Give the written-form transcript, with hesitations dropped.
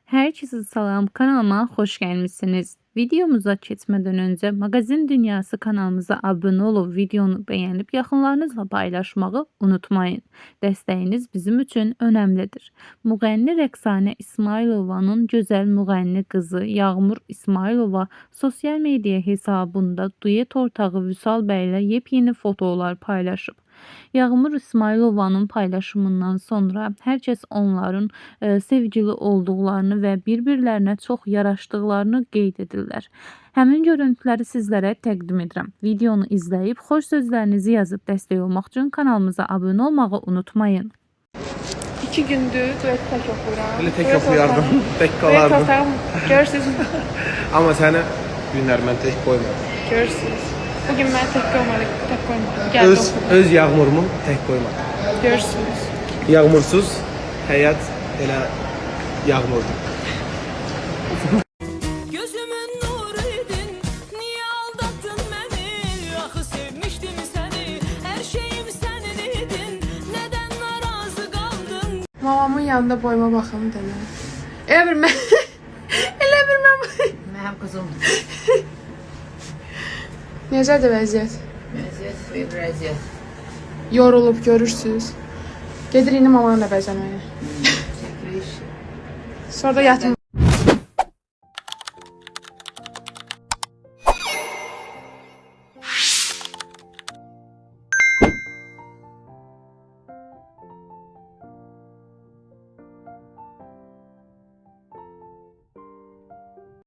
Herkese salam, kanalıma hoş gelmişsiniz. Videomuza geçmeden önce Magazin Dünyası kanalımıza abone olup videonu beğenip yakınlarınızla paylaşmayı unutmayın. Desteğiniz bizim için önemlidir. Müğənni Rəqsanə İsmayılovanın gözəl müğənni kızı Yağmur İsmayılova sosyal medya hesabında duet ortağı Vüsal Bey ile yepyeni fotolar paylaşıb. Yağmur İsmayılovanın paylaşımından sonra herkes onların sevgili olduqlarını və bir-birlərinə çox yaraşdıqlarını qeyd edirlər. Həmin görüntüləri sizlərə təqdim edirəm. Videonu izləyib xoş sözlərinizi yazıb dəstək olmaq üçün kanalımıza abunə olmağı unutmayın. 2 gündür duet tek oxuyuram. Böyle tek oxuyardım, tek Duet qalardım. otağım görürsünüz. Amma səni günlər mən tək qoymadım. Görürsünüz. Bugün ben tek koymadım. Tek koymadım. Geldi oxuyun. Öz yağmurumu tək qoymadım. Görürsünüz. Yağmursuz həyat elə yağmurdur. Gözümün nuruydun, niye aldattın beni? Axı sevmiştim seni, her şeyim senin idin. Neden narazı kaldın? Mamamın yanında boyuma baxın dedim. Elə bir mən... Elə bir mən... Mənim qızım Necədir vəziyyət? vəziyyət böyük vəziyyət. Yorulub görürsünüz. Gedir indi mamanı da bəzəməyə. Çəkiliş. Sonra da yatım.